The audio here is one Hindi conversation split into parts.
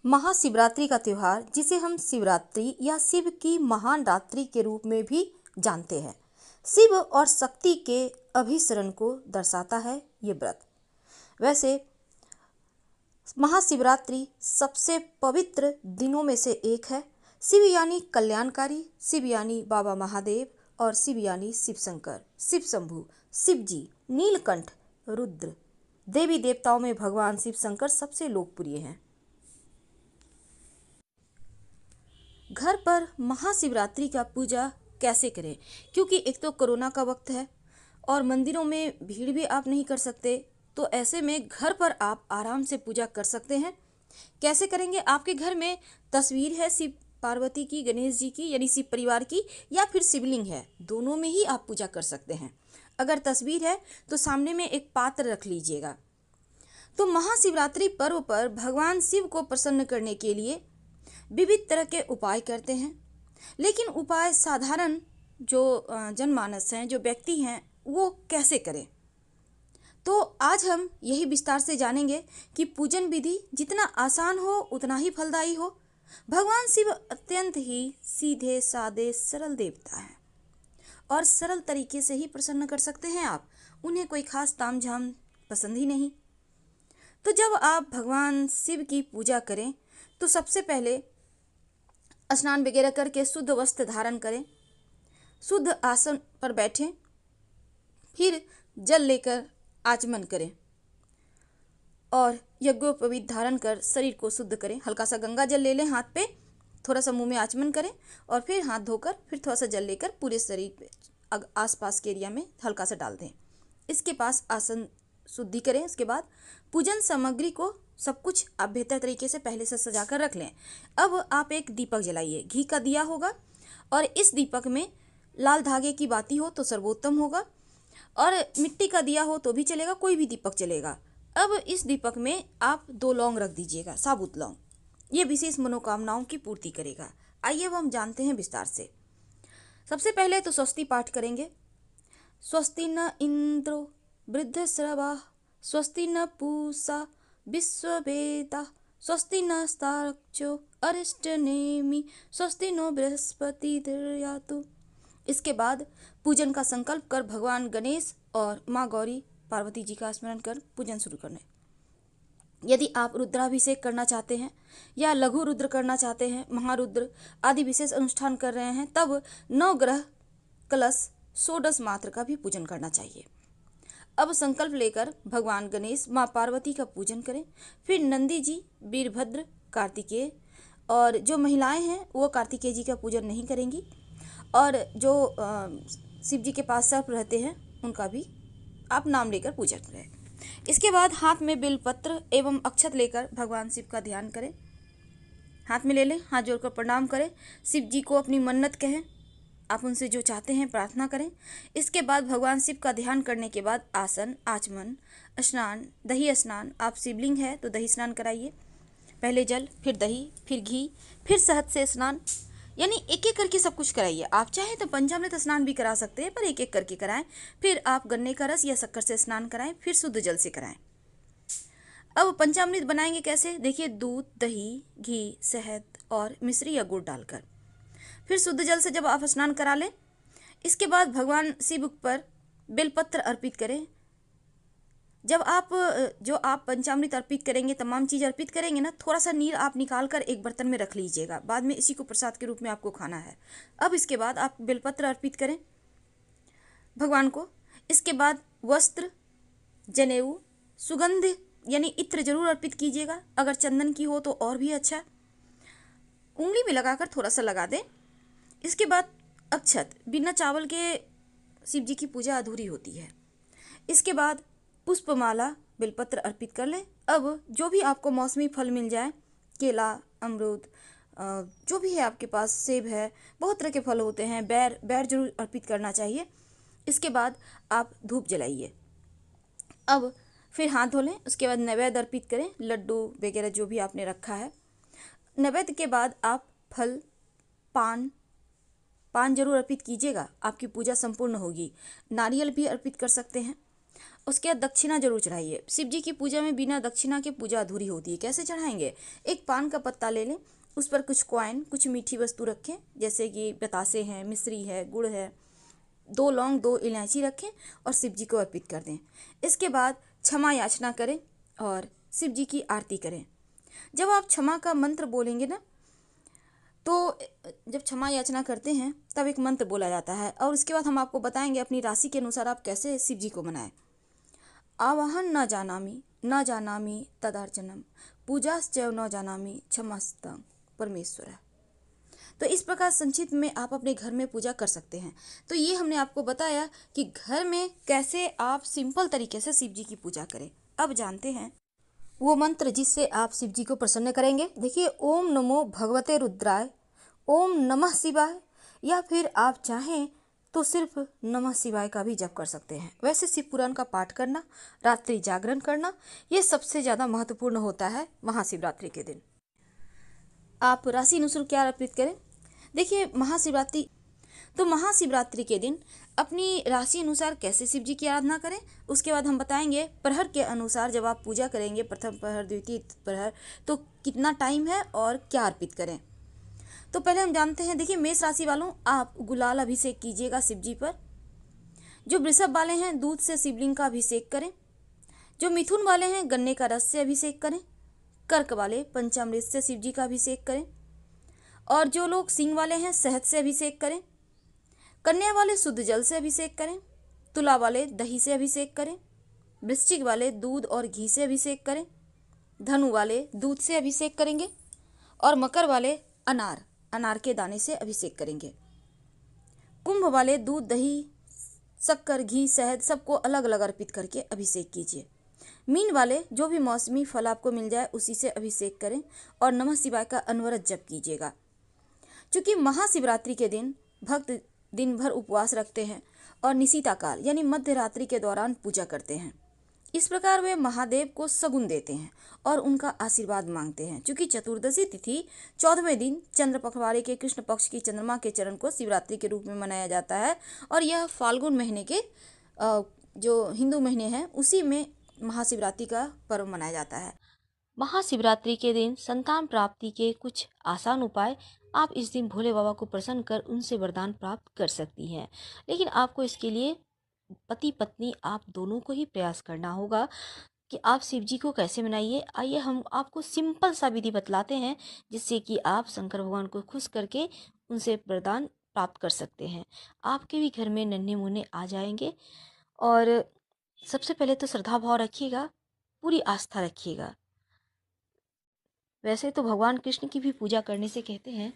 महाशिवरात्रि का त्यौहार, जिसे हम शिवरात्रि या शिव की महान रात्रि के रूप में भी जानते हैं, शिव और शक्ति के अभिसरण को दर्शाता है ये व्रत। वैसे महाशिवरात्रि सबसे पवित्र दिनों में से एक है। शिव यानी कल्याणकारी, शिव यानी बाबा महादेव और शिव यानी शिव शंकर, शिव शंभु, शिव जी, नीलकंठ, रुद्र। देवी देवताओं में भगवान शिव शंकर सबसे लोकप्रिय हैं। घर पर महाशिवरात्रि का पूजा कैसे करें, क्योंकि एक तो कोरोना का वक्त है और मंदिरों में भीड़ भी आप नहीं कर सकते, तो ऐसे में घर पर आप आराम से पूजा कर सकते हैं। कैसे करेंगे? आपके घर में तस्वीर है शिव पार्वती की, गणेश जी की यानी शिव परिवार की, या फिर शिवलिंग है, दोनों में ही आप पूजा कर सकते हैं। अगर तस्वीर है तो सामने में एक पात्र रख लीजिएगा। तो महाशिवरात्रि पर्व पर भगवान शिव को प्रसन्न करने के लिए विविध तरह के उपाय करते हैं, लेकिन उपाय साधारण जो जनमानस हैं, जो व्यक्ति हैं, वो कैसे करें। तो आज हम यही विस्तार से जानेंगे कि पूजन विधि जितना आसान हो उतना ही फलदायी हो। भगवान शिव अत्यंत ही सीधे सादे सरल देवता हैं और सरल तरीके से ही प्रसन्न कर सकते हैं आप। उन्हें कोई खास तामझाम पसंद ही नहीं। तो जब आप भगवान शिव की पूजा करें तो सबसे पहले स्नान वगैरह करके शुद्ध वस्त्र धारण करें, शुद्ध आसन पर बैठें, फिर जल लेकर आचमन करें और यज्ञोपवीत धारण कर शरीर को शुद्ध करें। हल्का सा गंगा जल ले लें हाथ पे, थोड़ा सा मुंह में आचमन करें और फिर हाथ धोकर फिर थोड़ा सा जल लेकर पूरे शरीर पे आसपास के एरिया में हल्का सा डाल दें। इसके पास आसन शुद्धि करें। उसके बाद पूजन सामग्री को सब कुछ आप बेहतर तरीके से पहले से सजा कर रख लें। अब आप एक दीपक जलाइए, घी का दिया होगा और इस दीपक में लाल धागे की बाती हो तो सर्वोत्तम होगा, और मिट्टी का दिया हो तो भी चलेगा, कोई भी दीपक चलेगा। अब इस दीपक में आप 2 लौंग रख दीजिएगा, साबुत लौंग। ये विशेष मनोकामनाओं की पूर्ति करेगा। आइए अब हम जानते हैं विस्तार से। सबसे पहले तो स्वस्ति पाठ करेंगे। स्वस्ति न इंद्रो वृद्धश्रवाः, स्वस्ति न पूषा विश्ववेदाः, स्वस्ति नस्तार्क्ष्यो अरिष्टनेमि, स्वस्ति नो बृहस्पतिर्दयातु। इसके बाद पूजन का संकल्प कर भगवान गणेश और माँ गौरी पार्वती जी का स्मरण कर पूजन शुरू करना है। यदि आप रुद्राभिषेक करना चाहते हैं या लघु रुद्र करना चाहते हैं, महारुद्र आदि विशेष अनुष्ठान कर रहे हैं, तब 9 ग्रह कलश षोडश मात्र का भी पूजन करना चाहिए। अब संकल्प लेकर भगवान गणेश, माँ पार्वती का पूजन करें। फिर नंदी जी, वीरभद्र, कार्तिकेय, और जो महिलाएं हैं वो कार्तिकेय जी का पूजन नहीं करेंगी, और जो शिव जी के पास सर्प रहते हैं उनका भी आप नाम लेकर पूजन करें। इसके बाद हाथ में बेलपत्र एवं अक्षत लेकर भगवान शिव का ध्यान करें। हाथ में ले लें, हाथ जोड़कर प्रणाम करें, शिव जी को अपनी मन्नत कहें, आप उनसे जो चाहते हैं प्रार्थना करें। इसके बाद भगवान शिव का ध्यान करने के बाद आसन, आचमन, स्नान, दही स्नान, आप शिवलिंग है तो दही स्नान कराइए। पहले जल, फिर दही, फिर घी, फिर शहद से स्नान, यानी एक एक करके सब कुछ कराइए। आप चाहें तो पंचामृत स्नान भी करा सकते हैं, पर एक एक करके कराएं। फिर आप गन्ने का रस या शक्कर से स्नान कराएं, फिर शुद्ध जल से कराएं। अब पंचामृत बनाएंगे कैसे? देखिए, दूध, दही, घी, शहद और मिश्री या गुड़ डालकर फिर शुद्ध जल से जब आप स्नान करा लें, इसके बाद भगवान शिव पर बेलपत्र अर्पित करें। जब आप पंचामृत अर्पित करेंगे, तमाम चीज़ अर्पित करेंगे ना, थोड़ा सा नीर आप निकाल कर एक बर्तन में रख लीजिएगा, बाद में इसी को प्रसाद के रूप में आपको खाना है। अब इसके बाद आप बेलपत्र अर्पित करें भगवान को। इसके बाद वस्त्र, जनेऊ, सुगंध यानी इत्र जरूर अर्पित कीजिएगा, अगर चंदन की हो तो और भी अच्छा, उंगली में लगाकर थोड़ा सा लगा दें। इसके बाद अक्षत, बिना चावल के शिव जी की पूजा अधूरी होती है। इसके बाद पुष्पमाला, बेलपत्र अर्पित कर लें। अब जो भी आपको मौसमी फल मिल जाए, केला, अमरूद, जो भी है आपके पास, सेब है, बहुत तरह के फल होते हैं, बैर जरूर अर्पित करना चाहिए। इसके बाद आप धूप जलाइए। अब फिर हाथ धो लें। उसके बाद नैवेद्य अर्पित करें, लड्डू वगैरह जो भी आपने रखा है। नैवेद्य के बाद आप फल, पान जरूर अर्पित कीजिएगा, आपकी पूजा संपूर्ण होगी। नारियल भी अर्पित कर सकते हैं। उसके बाद दक्षिणा जरूर चढ़ाइए। शिव जी की पूजा में बिना दक्षिणा के पूजा अधूरी होती है। कैसे चढ़ाएंगे? एक पान का पत्ता ले लें, उस पर कुछ कॉइन, कुछ मीठी वस्तु रखें, जैसे कि बतासे हैं, मिश्री है, गुड़ है, 2 लौंग, 2 इलायची रखें और शिव जी को अर्पित कर दें। इसके बाद क्षमा याचना करें और शिव जी की आरती करें। जब आप क्षमा का मंत्र बोलेंगे ना, तो जब क्षमा याचना करते हैं तब एक मंत्र बोला जाता है और उसके बाद हम आपको बताएंगे अपनी राशि के अनुसार आप कैसे शिव जी को मनाएं। आवाहन न जानामि तदार्चनम, पूजाश्चैव न जानामि क्षमस्तं परमेश्वर। तो इस प्रकार संक्षिप्त में आप अपने घर में पूजा कर सकते हैं। तो ये हमने आपको बताया कि घर में कैसे आप सिंपल तरीके से शिव जी की पूजा करें। अब जानते हैं वो मंत्र जिससे आप शिव जी को प्रसन्न करेंगे। देखिए, ओम नमो भगवते रुद्राय, ओम नमः शिवाय, या फिर आप चाहें तो सिर्फ नमः शिवाय का भी जप कर सकते हैं। वैसे शिव पुराण का पाठ करना, रात्रि जागरण करना, ये सबसे ज़्यादा महत्वपूर्ण होता है महाशिवरात्रि के दिन। आप राशि अनुसार क्या अर्पित करें? देखिए, महाशिवरात्रि के दिन अपनी राशि अनुसार कैसे शिव जी की आराधना करें, उसके बाद हम बताएंगे प्रहर के अनुसार जब आप पूजा करेंगे, प्रथम प्रहर, द्वितीय प्रहर, तो कितना टाइम है और क्या अर्पित करें। तो पहले हम जानते हैं। देखिए, मेष राशि वालों, आप गुलाल अभिषेक कीजिएगा शिव जी पर। जो वृषभ वाले हैं, दूध से शिवलिंग का अभिषेक करें। जो मिथुन वाले हैं, गन्ने का रस से अभिषेक करें। कर्क वाले पंचामृत से शिव जी का अभिषेक करें। और जो लोग सिंह वाले हैं, शहद से अभिषेक करें। कन्या वाले शुद्ध जल से अभिषेक करें। तुला वाले दही से अभिषेक करें। वृश्चिक वाले दूध और घी से अभिषेक करें। धनु वाले दूध से अभिषेक करेंगे और मकर वाले अनार के दाने से अभिषेक करेंगे। कुंभ वाले दूध, दही, शक्कर, घी, शहद सबको अलग अलग अर्पित करके अभिषेक कीजिए। मीन वाले जो भी मौसमी फल आपको मिल जाए उसी से अभिषेक करें और नमः शिवाय का अनवरत जप कीजिएगा। क्योंकि महाशिवरात्रि के दिन भक्त दिन भर उपवास रखते हैं और निशीता काल यानी मध्य रात्रि के दौरान पूजा करते हैं। इस प्रकार वे महादेव को सगुन देते हैं और उनका आशीर्वाद मांगते हैं। क्योंकि चतुर्दशी तिथि 14वें दिन चंद्र पखवाड़े के कृष्ण पक्ष की चंद्रमा के चरण को शिवरात्रि के रूप में मनाया जाता है और यह फाल्गुन महीने के जो हिंदू महीने हैं उसी में महाशिवरात्रि का पर्व मनाया जाता है। महाशिवरात्रि के दिन संतान प्राप्ति के कुछ आसान उपाय आप इस दिन भोले बाबा को प्रसन्न कर उनसे वरदान प्राप्त कर सकती हैं। लेकिन आपको इसके लिए पति पत्नी आप दोनों को ही प्रयास करना होगा कि आप शिव जी को कैसे मनाइए। आइए हम आपको सिंपल सा विधि बतलाते हैं जिससे कि आप शंकर भगवान को खुश करके उनसे वरदान प्राप्त कर सकते हैं। आपके भी घर में नन्हे मुन्ने आ जाएंगे। और सबसे पहले तो श्रद्धा भाव रखिएगा, पूरी आस्था रखिएगा। वैसे तो भगवान कृष्ण की भी पूजा करने से कहते हैं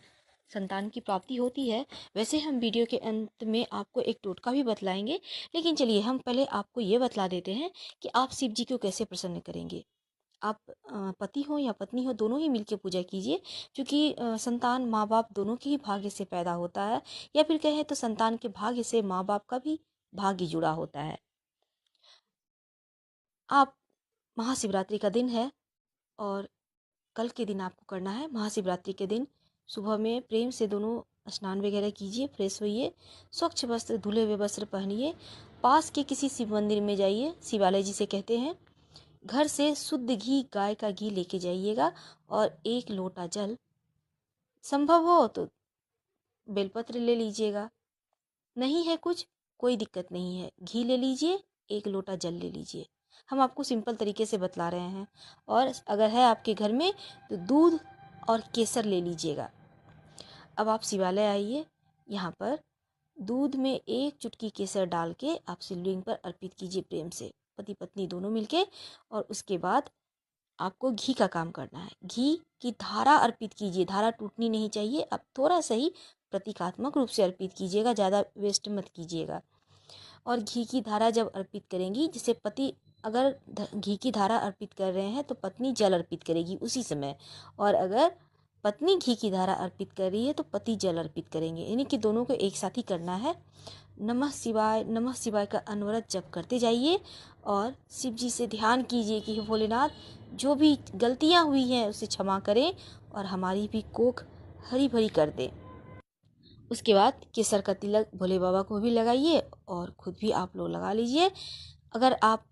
संतान की प्राप्ति होती है। वैसे हम वीडियो के अंत में आपको एक टोटका भी बतलाएंगे, लेकिन चलिए हम पहले आपको ये बतला देते हैं कि आप शिव जी को कैसे प्रसन्न करेंगे। आप पति हो या पत्नी हो, दोनों ही मिलकर पूजा कीजिए। क्योंकि संतान माँ बाप दोनों के ही भाग्य से पैदा होता है, या फिर कहें तो संतान के भाग्य से माँ बाप का भी भाग्य जुड़ा होता है। आप महाशिवरात्रि का दिन है और कल के दिन आपको करना है। महाशिवरात्रि के दिन सुबह में प्रेम से दोनों स्नान वगैरह कीजिए, फ्रेश होइए, स्वच्छ वस्त्र, धुले हुए वस्त्र पहनिए, पास के किसी शिव मंदिर में जाइए, शिवालय जिसे कहते हैं। घर से शुद्ध घी, गाय का घी लेके जाइएगा और 1 लोटा जल, संभव हो तो बेलपत्र ले लीजिएगा। नहीं है कुछ, कोई दिक्कत नहीं है, घी ले लीजिए, 1 लोटा जल ले लीजिए। हम आपको सिंपल तरीके से बतला रहे हैं। और अगर है आपके घर में तो दूध और केसर ले लीजिएगा। अब आप शिवालय आइए, यहाँ पर दूध में 1 चुटकी केसर डाल के आप शिवलिंग पर अर्पित कीजिए प्रेम से, पति पत्नी दोनों मिलके। और उसके बाद आपको घी का काम करना है। घी की धारा अर्पित कीजिए, धारा टूटनी नहीं चाहिए। अब थोड़ा सही प्रतीकात्मक रूप से अर्पित कीजिएगा, ज़्यादा वेस्ट मत कीजिएगा। और घी की धारा जब अर्पित करेंगी, जैसे पति अगर घी की धारा अर्पित कर रहे हैं तो पत्नी जल अर्पित करेगी उसी समय, और अगर पत्नी घी की धारा अर्पित कर रही है तो पति जल अर्पित करेंगे, यानी कि दोनों को एक साथ ही करना है। नमः शिवाय का अनवरत जप करते जाइए और शिव जी से ध्यान कीजिए कि हे भोलेनाथ, जो भी गलतियां हुई हैं उसे क्षमा करें और हमारी भी कोख हरी भरी कर दे। उसके बाद केसर का तिलक भोले बाबा को भी लगाइए और खुद भी आप लोग लगा लीजिए। अगर आप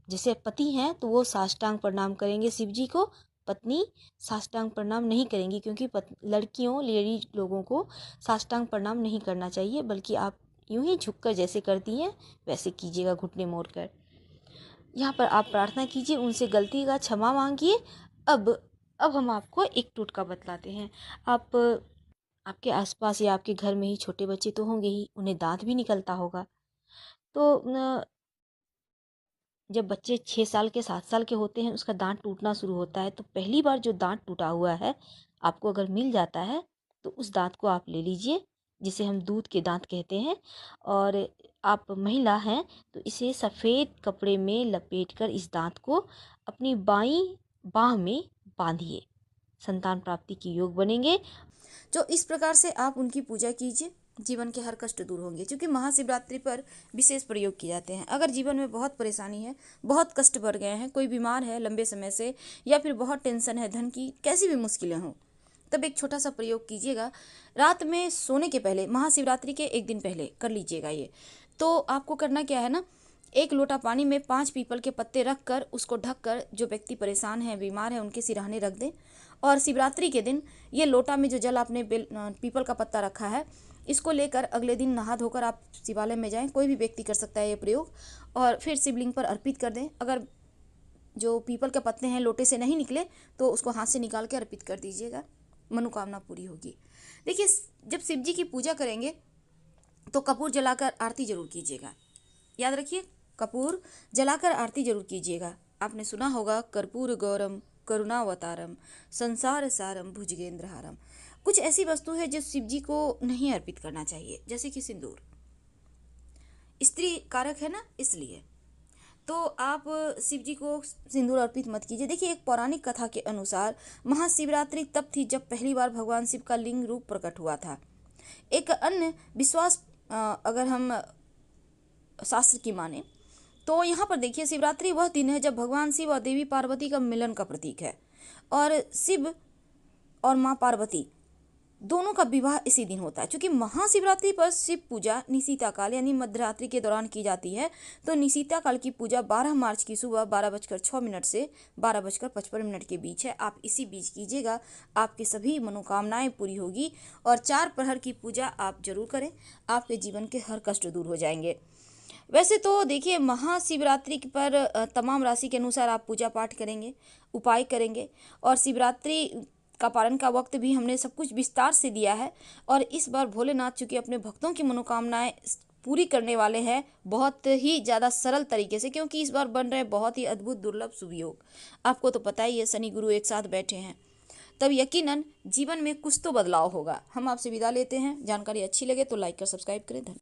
जैसे पति हैं तो वो साष्टांग प्रणाम करेंगे शिव जी को, पत्नी साष्टांग प्रणाम नहीं करेंगी, क्योंकि लड़कियों लेडीज लोगों को साष्टांग प्रणाम नहीं करना चाहिए, बल्कि आप यूं ही झुककर जैसे करती हैं वैसे कीजिएगा, घुटने मोड़कर। यहाँ पर आप प्रार्थना कीजिए, उनसे गलती का क्षमा मांगिए। अब हम आपको एक टोटका बतलाते हैं। आप आपके आसपास या आपके घर में ही छोटे बच्चे तो होंगे ही, उन्हें दांत भी निकलता होगा। तो जब बच्चे 6 साल के 7 साल के होते हैं, उसका दांत टूटना शुरू होता है। तो पहली बार जो दांत टूटा हुआ है आपको अगर मिल जाता है तो उस दांत को आप ले लीजिए, जिसे हम दूध के दांत कहते हैं। और आप महिला हैं तो इसे सफ़ेद कपड़े में लपेटकर इस दांत को अपनी बाईं बाह में बांधिए, संतान प्राप्ति के योग बनेंगे। जो इस प्रकार से आप उनकी पूजा कीजिए, जीवन के हर कष्ट दूर होंगे। क्योंकि महाशिवरात्रि पर विशेष प्रयोग किए जाते हैं। अगर जीवन में बहुत परेशानी है, बहुत कष्ट बढ़ गए हैं, कोई बीमार है लंबे समय से, या फिर बहुत टेंशन है, धन की कैसी भी मुश्किलें हों, तब एक छोटा सा प्रयोग कीजिएगा। रात में सोने के पहले, महाशिवरात्रि के एक दिन पहले कर लीजिएगा ये। तो आपको करना क्या है ना, 1 लोटा पानी में 5 पीपल के पत्ते रख कर उसको ढक कर, जो व्यक्ति परेशान है, बीमार है, उनके सिरहाने रख दें। और शिवरात्रि के दिन ये लोटा में जो जल आपने पीपल का पत्ता रखा है, इसको लेकर अगले दिन नहा धोकर आप शिवालय में जाएं। कोई भी व्यक्ति कर सकता है ये प्रयोग, और फिर शिवलिंग पर अर्पित कर दें। अगर जो पीपल के पत्ते हैं लोटे से नहीं निकले तो उसको हाथ से निकाल के अर्पित कर दीजिएगा, मनोकामना पूरी होगी। देखिए, जब शिव जी की पूजा करेंगे तो कपूर जलाकर आरती जरूर कीजिएगा। याद रखिए, कपूर जलाकर आरती जरूर कीजिएगा। आपने सुना होगा, कर्पूर गौरम करुणावतारम संसार सारम भुजगेंद्रहारम। कुछ ऐसी वस्तु है जो शिव जी को नहीं अर्पित करना चाहिए, जैसे कि सिंदूर, स्त्री कारक है ना, इसलिए तो आप शिव जी को सिंदूर अर्पित मत कीजिए। देखिए, एक पौराणिक कथा के अनुसार महाशिवरात्रि तब थी जब पहली बार भगवान शिव का लिंग रूप प्रकट हुआ था। एक अन्य विश्वास, अगर हम शास्त्र की माने, तो यहाँ पर देखिए, शिवरात्रि वह दिन है जब भगवान शिव और देवी पार्वती का मिलन का प्रतीक है। और शिव और माँ पार्वती दोनों का विवाह इसी दिन होता है। क्योंकि महाशिवरात्रि पर शिव पूजा निशीता काल यानी मध्यरात्रि के दौरान की जाती है। तो निशीता काल की पूजा 12 मार्च की सुबह 12:06 से 12:55 के बीच है। आप इसी बीच कीजिएगा, आपकी सभी मनोकामनाएं पूरी होगी। और 4 प्रहर की पूजा आप जरूर करें, आपके जीवन के हर कष्ट दूर हो जाएंगे। वैसे तो देखिए, महाशिवरात्रि पर तमाम राशि के अनुसार आप पूजा पाठ करेंगे, उपाय करेंगे, और शिवरात्रि का पालन का वक्त भी हमने सब कुछ विस्तार से दिया है। और इस बार भोलेनाथ चूंकि अपने भक्तों की मनोकामनाएं पूरी करने वाले हैं बहुत ही ज़्यादा सरल तरीके से, क्योंकि इस बार बन रहे बहुत ही अद्भुत दुर्लभ शुभ योग। आपको तो पता ही है, शनि गुरु एक साथ बैठे हैं, तब यकीनन जीवन में कुछ तो बदलाव होगा। हम आपसे विदा लेते हैं। जानकारी अच्छी लगे तो लाइक कर सब्सक्राइब करें। धन्यवाद।